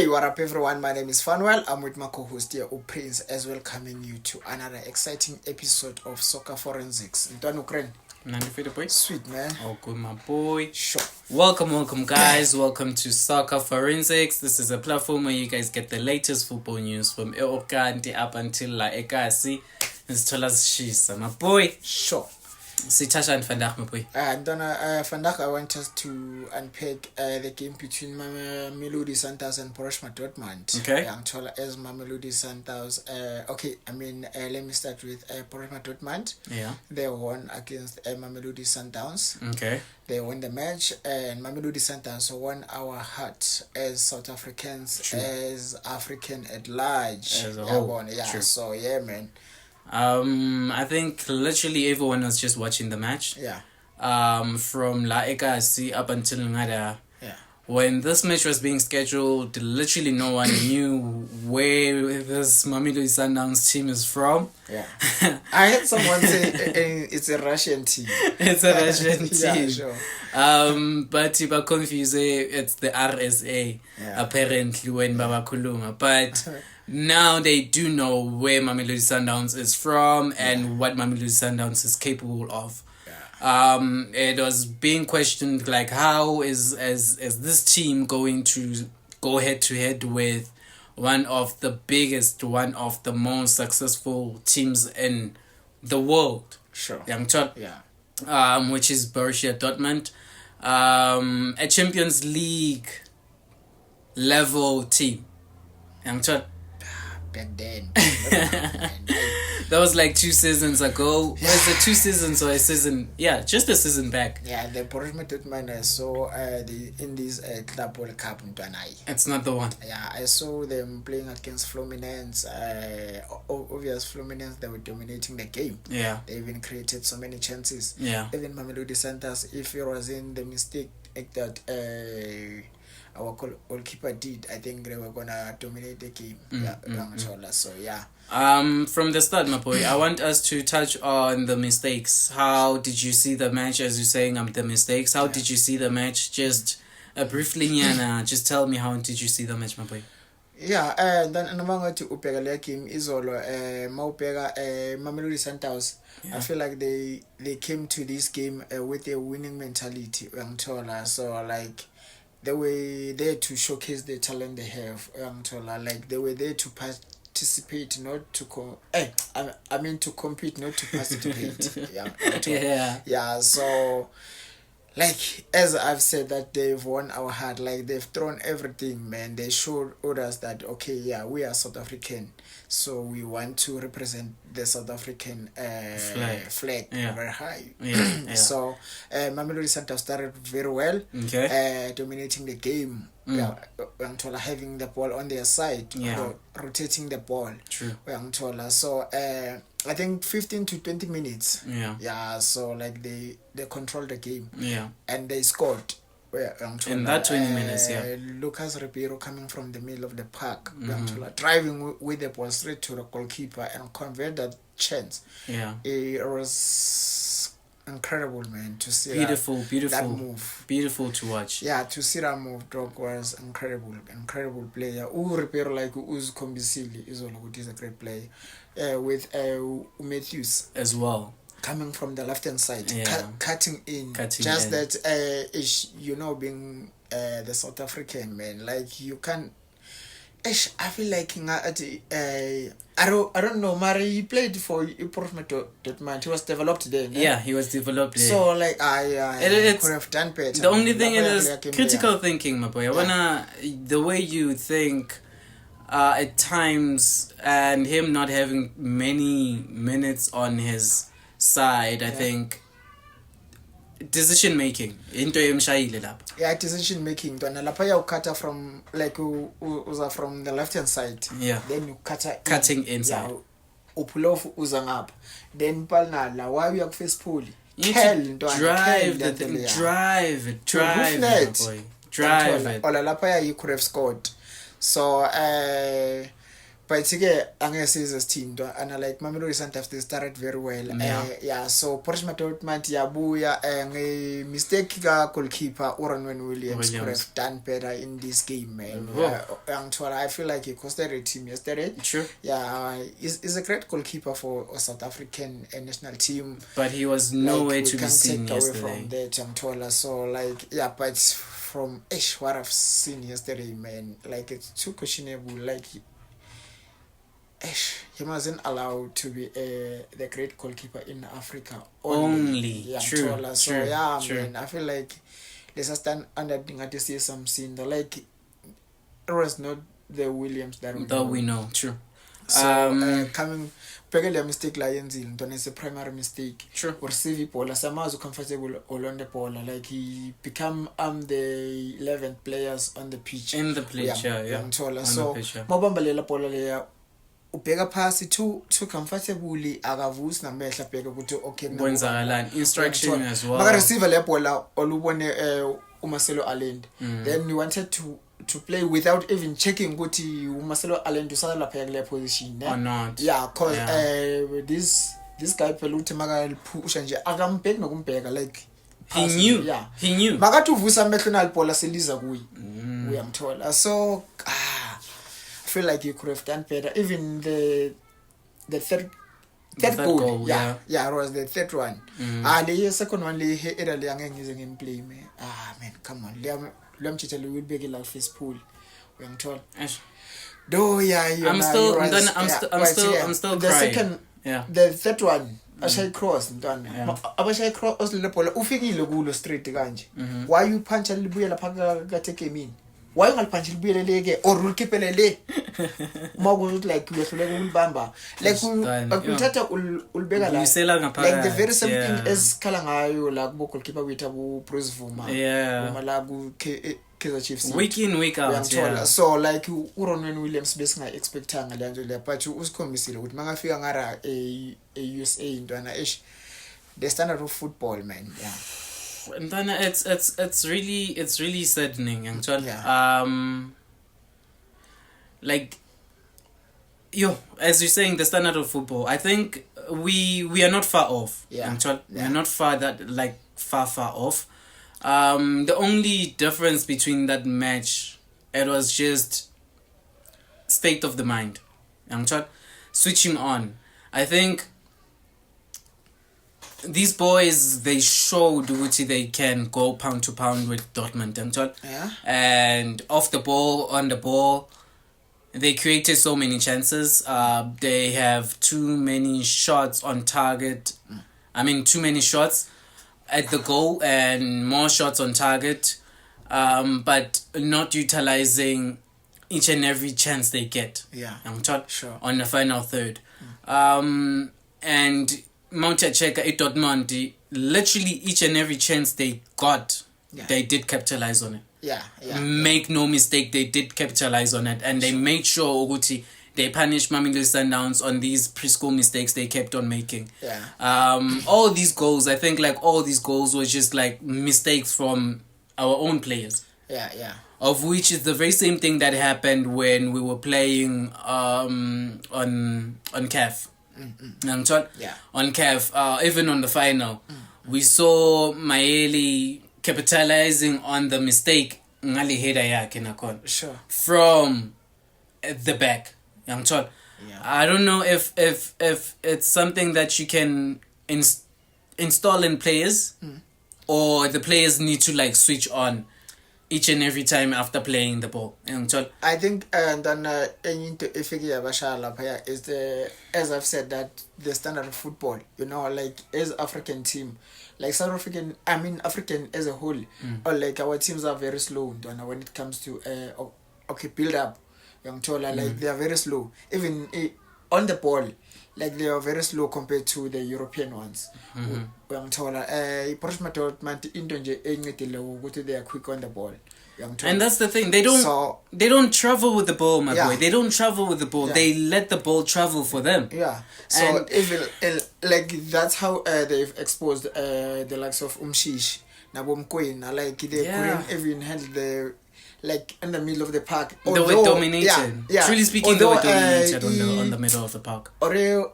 Hey, what up everyone? My name is Fanuel. I'm with my co-host here, Prince, as welcoming you to another exciting episode of Soccer Forensics. Ukraine. Boy. Sweet man. Oh, good my boy. Sure. Welcome guys. Welcome to Soccer Forensics. This is a platform where you guys get the latest football news from Eokanti up until La Ekasi. It's Tolas Shisa, my boy. Sure. Sitasha and Fandak, my boy. Fandak, I want us to unpack the game between Mamelodi Sundowns and Borussia Dortmund. Okay. As Mamelodi Sundowns. Let me start with Borussia Dortmund. Yeah. They won against Mamelodi Sundowns. Okay. They won the match, and Mamelodi Sundowns won our heart as South Africans, True. As African at large. As a whole. Yeah. True. So yeah, man. I think literally everyone was just watching the match. Yeah. From La Ekasi up until Ngada. Yeah. When this match was being scheduled, literally no one knew where this Mamelodi Sundowns team is from. Yeah. I heard someone say it's a Russian team. It's a Russian team. Yeah, sure. But if I confuse it, it's the RSA, apparently, when Baba Kuluma. But now they do know where Mamelodi Sundowns is from and what Mamelodi Sundowns is capable of. It was being questioned, like, how is this team going to go head to head with one of the biggest, one of the most successful teams in the world? Sure. Yeah. Which is Borussia Dortmund, a Champions League level team. Back then. That was like 2 seasons ago. Was it 2 seasons or a season? Yeah, just a season back. Yeah, the Borussia Dortmund I saw in this Club World Cup. It's not the one. Yeah, I saw them playing against Fluminense. Obvious Fluminense, they were dominating the game. Yeah. They even created so many chances. Yeah. Even Mamelodi Sundowns, if it was in the mistake that our goalkeeper did, I think they were gonna dominate the game. So yeah. From the start, my boy, I want us to touch on the mistakes. How did you see the match? As you're saying, the mistakes. How did you see the match? Just briefly, Nyana. Just tell me, how did you see the match, my boy? Yeah, and then another to upega le game is all Maupega Mamelodi Sundowns. I feel like they came to this game with a winning mentality. So like they were there to showcase the talent they have. Like they were there to participate, not to to compete, not to participate. Yeah. So, like, as I've said, that they've won our heart. Like, they've thrown everything, man. They showed us that, okay, yeah, we are South African, so we want to represent the South African flag very high. Yeah. So Mamelodi Sundowns started very well, dominating the game. Having the ball on their side, rotating the ball. True. So I think 15 to 20 minutes. Yeah. So like they controlled the game. Yeah. And they scored. In that 20 minutes, Lucas Ribeiro coming from the middle of the park, driving with the ball straight to the goalkeeper and convert that chance. Yeah. It was incredible, man, to see beautiful that move. Beautiful to watch. Yeah, to see that move, dog, was incredible player. Ribeiro, like Uz Kombisili, is a great player. With Matthews as well, coming from the left hand side, cutting in. That being the South African man, like you can. I feel like I don't know. Mari, he played for Borussia Dortmund. He was developed there. No? Yeah, he was developed there. So like I could have done better. The only thing is critical thinking, my boy. I wanna the way you think. At times, and him not having many minutes on his side, I think decision making into emshayile lapha. Yeah, decision making. Dona lapha you cut from like uza from the left hand side. Yeah. Then you cutting inside. Yeah. Upull off uza ngapha. Then palna la why you face pull. Drive the thing. Drive it, boy. Drive it. Ola lapha you could have scored. So but again, angesiza isithindo and like Mamelodi Sundowns they started very well. So Borussia Dortmund yabuya nge mistake ka goalkeeper Ronwen Williams could have done better in this game, man. I feel like he costed the team yesterday. Sure. He's a great goalkeeper for a South African national team. But he was nowhere to be seen yesterday. Away from that, so like but from what I've seen yesterday, man, like it's too questionable. Like he wasn't allowed to be the great goalkeeper in Africa only. True. So man, I feel like let's just stand under to see some scene. Like it was not the Williams that we know. True. So coming pegele a mistake la yenzile ntona is a primary mistake. Sure. Or receive ball samazu comfortable on the ball, like he become the 11th players on the pitch. In the pitch, so mabambalela ball leya ubheka phasi too comfortably akavusi namehla bheka ukuthi okay kwenzakalani instruction as well. Maka receive le ball olubone uMarcelo Allende. Then we wanted to play without even checking ukuthi uMarcelo Allende usala lapha kule position or not. Cause this guy Peluthi maka phusha nje akambheki nokumbheka like he knew makathi uvusa amehlo nalibhola seliza kuyi uyamthola. So I feel like you could have done better. Even the third goal. It was the third one. The second one le era le angengizwe ngimplay man. Man, come on. Lemchitha le will beg like face pool. Uyangithola. Though I'm still crying. The second the third one Ashai cross ntwana. Abashai cross le bhola ufikile kulo straight kanje. Why you punch libuyela phakathi kemini? Why ungaliphanjile libuyele ke or ulikipele le makuthi like uyehluleka ukulibamba like ukuthatha ulibeka la like the very same thing as khala ngayo la kubo goalkeeper wethu abu Bruce Vuma la ku Kaizer Chiefs week in week out. So like uRonwen Williams besinga expectanga le nto le but usikhombisile ukuthi mangafika ngara USA intwana the standard of football, man. And then it's really saddening, actually. Like as you're saying, the standard of football, I think we are not far off. We are not far off. The only difference between that match, it was just state of the mind. Switching on. I think these boys, they showed which they can go pound to pound with Dortmund, and off the ball, on the ball, they created so many chances. They have too many shots on target. Too many shots at the goal and more shots on target, but not utilizing each and every chance they get. Sure. On the final third. And Mount Cheka at Dortmund, literally each and every chance they got, they did capitalize on it. Make no mistake, they did capitalize on it, and they made sure Uguti they punished Mamelodi Sundowns on these preschool mistakes they kept on making. All these goals, I think, all these goals were just mistakes from our own players. Of which is the very same thing that happened when we were playing on CAF. On CAF, even on the final, we saw Maeli capitalizing on the mistake from the back. I don't know if it's something that you can install in players, or the players need to switch on each and every time after playing the ball. I think then is as I've said, that the standard of football, as African team, South African, African as a whole, or our teams are very slow when it comes to build up. They are very slow. Even on the ball, they are very slow compared to the European ones. They are quick on the ball. And that's the thing. They don't travel with the ball, my boy. They don't travel with the ball. They let the ball travel for them. So even that's how they've exposed the likes of Umshish, Nabom Queen. They couldn't even handle like in the middle of the park. They were dominated. Yeah. Truly speaking, they were dominated on the middle of the park. Although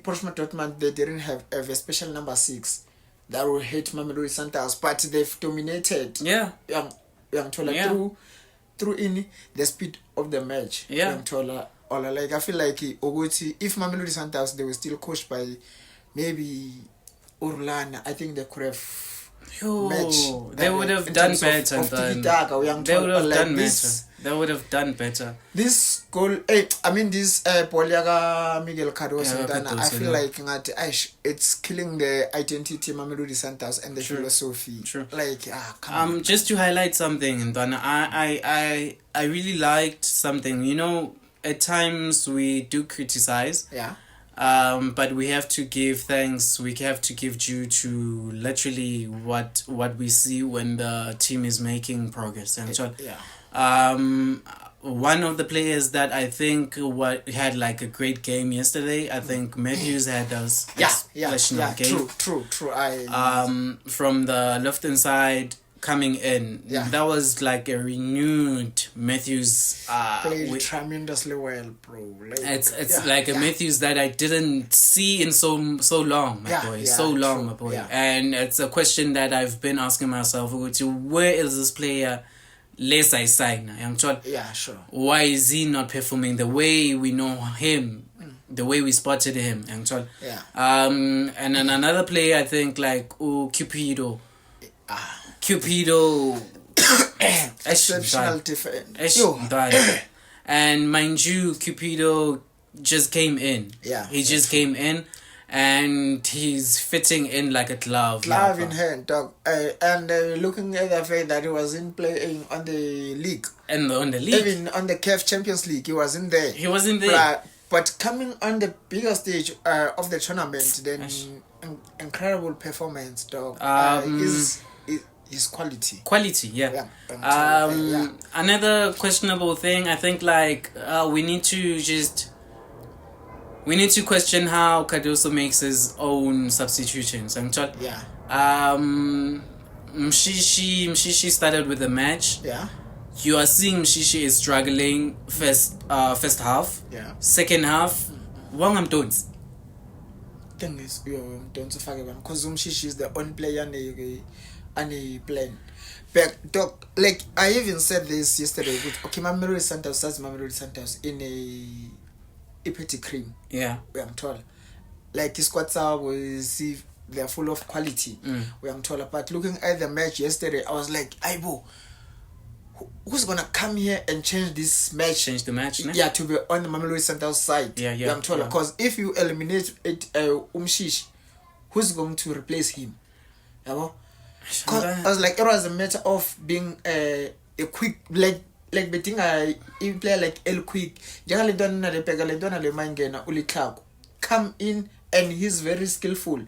Borussia Dortmund, they didn't have a special number 6 that will hit Mamelodi Sundowns, but they've dominated. Yeah. Through in the speed of the match. Yeah. Like I feel like if Mamelodi Sundowns, they were still coached by maybe Urlana, I think they could have they would have done better. They would have done better. They would have done better. This goal, this Poliaga Miguel Cardoso, I feel like it's killing the identity of Mamelodi Sundowns and the philosophy. True. Like, come on. Just to highlight something, Donna, I really liked something. You know, at times we do criticize. Yeah. But we have to give thanks. We have to give due to literally what we see when the team is making progress. And so, one of the players that I think had like a great game yesterday, I think Matthews had a exceptional game. True. From the left-hand side coming in, that was like a renewed Matthews. Played tremendously well, bro. Like, it's like a Matthews that I didn't see in so long, my boy. My boy. Yeah. And it's a question that I've been asking myself: where is this player? Less I sign. Yeah, sure. Why is he not performing the way we know him? The way we spotted him. Yeah. And then another player, I think, like Cupido. Exceptional defense. And mind you, Cupido just came in. Yeah. He just came in and he's fitting in like a glove. Glove in hand, dog. And looking at the fact that he was in playing on the league. And on the league. Even on the CAF Champions League, he was in there. He was in there. But coming on the bigger stage of the tournament, then incredible performance, dog. Is quality. Another questionable thing, I think, like we need to question how Cardoso makes his own substitutions. Mshishi started with the match. Yeah. You are seeing Mshishi is struggling first half. Yeah. Second half, Wangam don't. Thing is, don't forget one because Mshishi is the only player and a plan. But doc, like I even said this yesterday. Okay, Mamelodi Sundowns in a petty cream. Yeah, I'm told. Like his squads they're full of quality. I'm told. But looking at the match yesterday, I was like, Aibo, who's gonna come here and change this match? Change the match, ne? Yeah, to be on the Mamelodi Sundowns side. Yeah. I'm told because if you eliminate it, Umshish, who's going to replace him? You know? I was like, it was a matter of being a quick like betting a player like El Quick. Come in and he's very skillful,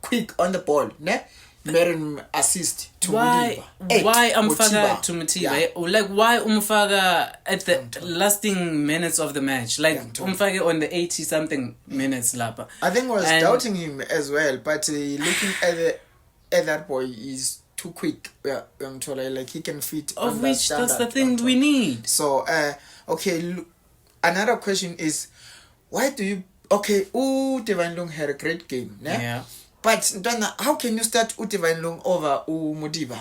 quick on the ball. Ne? Meron assist to why Umfaga to Mutiba? Like why Umfaga at the lasting minutes of the match? Like Umfaga on the 80 something minutes lapa. I think I was doubting him as well, but looking at that boy is too quick. Like he can fit. Of which that's the thing we need. So okay. Another question is, why do you Divine Long had a great game, ne? Yeah. But how can you start Divine Long over Mudiba?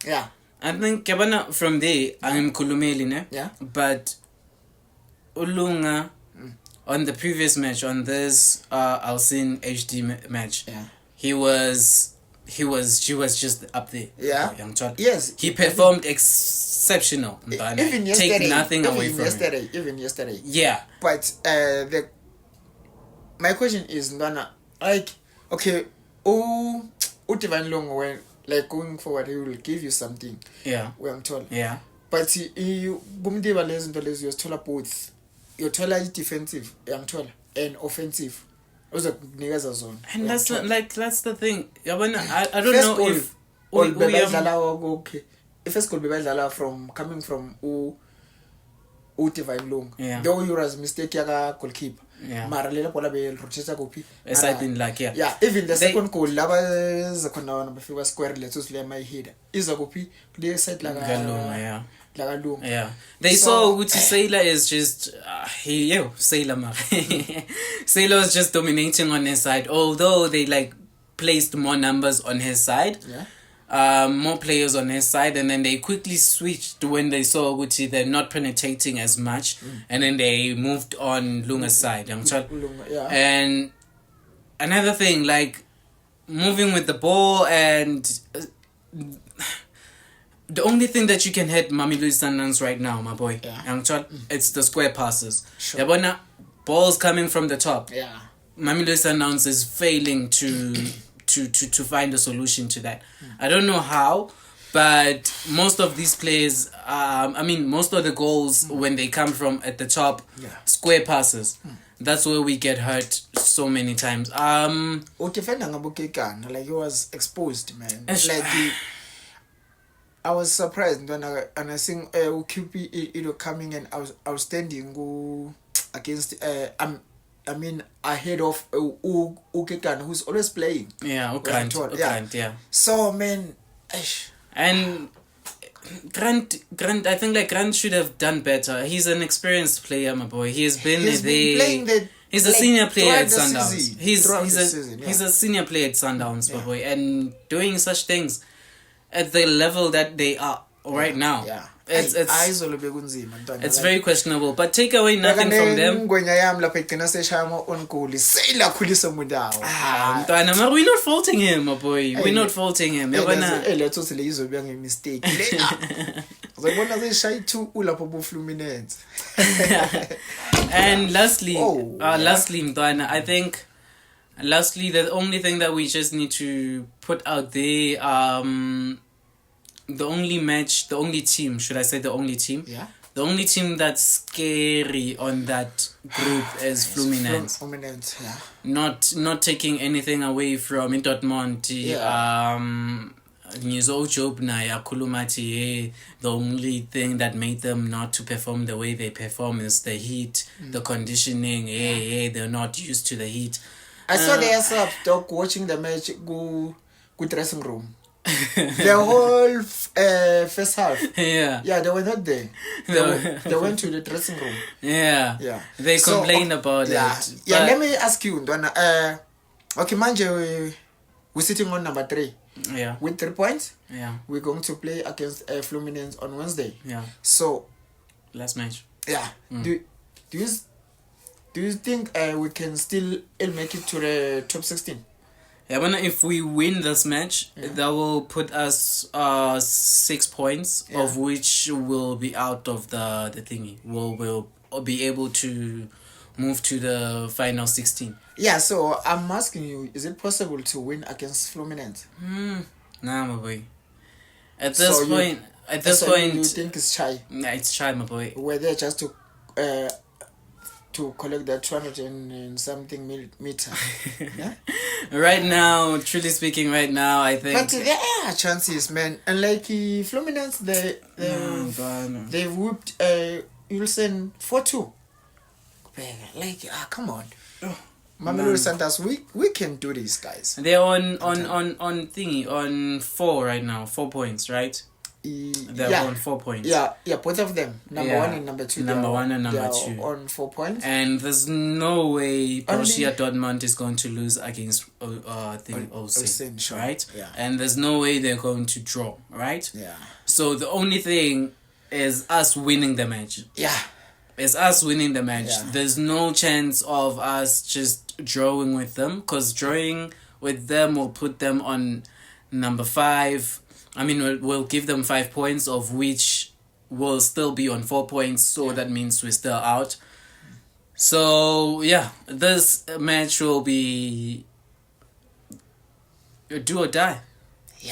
Yeah. I think Kabana from there I'm Kulumeli, ne? Yeah. But Ulunga on the previous match, on this Alcin HD match, he was just up there. Yeah. Young child. Yes. He performed exceptional. Even yesterday. Take nothing away from him. Even yesterday. Yeah. But my question is, like, okay, Divine Long, when like going forward, he will give you something. Yeah. We am told. Yeah. But you you're taller both. You're taller defensive, I'm told, and offensive. Also, and that's the thing. I don't know if okay. If first goal be from coming from Divine Long. Yeah. Though you was mistake yaga goalkeeper. Yeah. Mara lelo bola be rotate kuphi. Esayidini like Yeah, even the second goal laba zakhona wona bafika square lethu sile my header. Iza kuphi kule side la yeah. Lagalunga. Yeah. They saw Uti Sailor is just Sailor Mar. Sailor was just dominating on his side, although they like placed more numbers on his side. Yeah. More players on his side, and then they quickly switched when they saw Uti they're not penetrating as much, and then they moved on Lunga's side. Yeah. And another thing, like moving with the ball, and the only thing that you can hit Mamelodi Sundowns right now, my boy, it's the square passes. Sure. Yabona, balls coming from the top. Yeah. Mamelodi Sundowns is failing to find a solution to that. I don't know how, but most of these players, most of the goals when they come from at the top, square passes. That's where we get hurt so many times. Like he was exposed, man. Like I was surprised when I seen QP coming and outstanding against ahead of Ukekan, who's always playing. Yeah, Ukant, yeah. So man, and Grant, I think like Grant should have done better. He's an experienced player, my boy. He's been there. He's a senior player at Sundowns. He's a senior player at Sundowns, my boy, and doing such things at the level that they are right now. Yeah. It's very questionable, but take away nothing from them. We're not faulting him, my boy. We're not faulting him. And lastly, Mtwana, I think the only thing that we just need to put out there, the only team Yeah. The only team that's scary on that group is Fluminense. Fluminense, yeah. Not taking anything away from Dortmund. The only thing that made them not to perform the way they perform is the heat, the conditioning. They're not used to the heat. I saw their sub dog watching the match go dressing room. The whole first half. Yeah, they were not there. They went to the dressing room. Yeah. They complained about it. Yeah, let me ask you, Donna. Okay, manje, we're sitting on number 3. Yeah. With 3 points. Yeah. We're going to play against Fluminense on Wednesday. Yeah. So. Last match. Yeah. Do you think we can still make it to the top 16? Yeah, but if we win this match, that will put us 6 points, of which will be out of the thingy. We'll be able to move to the final 16. Yeah, so I'm asking you, is it possible to win against Fluminense? Nah, my boy. At this point, you think it's shy? Nah, it's shy, my boy. We're there just to collect that 200 and something meter. Yeah? Right now, truly speaking, I think. But there are chances, man. And like Fluminense, they've whipped Ulsen 4-2. Like, come on. Mamelodi Sundowns, we can do this, guys. They're on 4 right now, 4 points, right? They're on 4 points. Yeah, both of them. Number 1 and number 2. Number 1 and number 2. On 4 points. And there's no way Borussia Dortmund is going to lose against Olsen, sure. right? Yeah. And there's no way they're going to draw, right? Yeah. So the only thing is us winning the match. Yeah. It's us winning the match. Yeah. There's no chance of us just drawing with them, because drawing with them will put them on number 5. We'll give them 5 points, of which will still be on 4 points. So that means we're still out. So, this match will be a do or die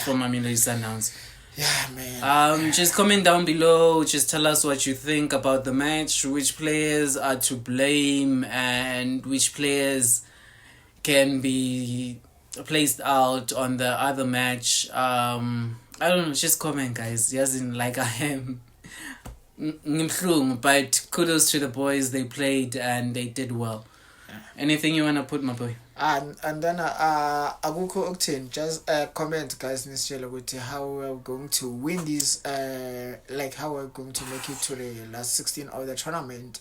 for Mamelodi Sundowns. Yeah, man. Just comment down below. Just tell us what you think about the match. Which players are to blame and which players can be placed out on the other match. I don't know. Just comment, guys. Like I am. But kudos to the boys. They played and they did well. Anything you wanna put, my boy? And then akukho okutheni, just comment guys nisitshele ukuthi how we're going to win this, like how we're going to make it to the last 16 of the tournament.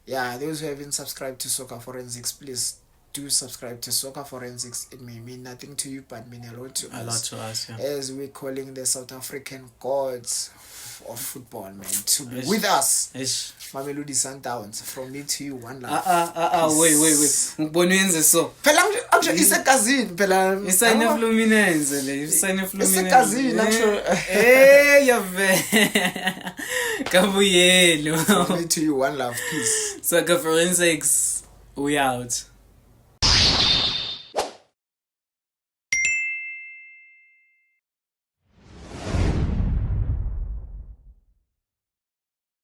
Yeah, those who haven't subscribed to Soccer Forensics, please do subscribe to Soccer Forensics. It may mean nothing to you, but mean a lot to us. A lot to us, yeah. As we're calling the South African gods of football, man, to be with us. Mamelodi Sundowns, from me to you, one love. Wait. Ngibonwenze so. Phela actually isegazini phela. Isayine Fluminense le, isayine Fluminense. Isegazini actually. Yave. Kabuyelo. From me to you, one love, peace. Soccer Forensics, we out.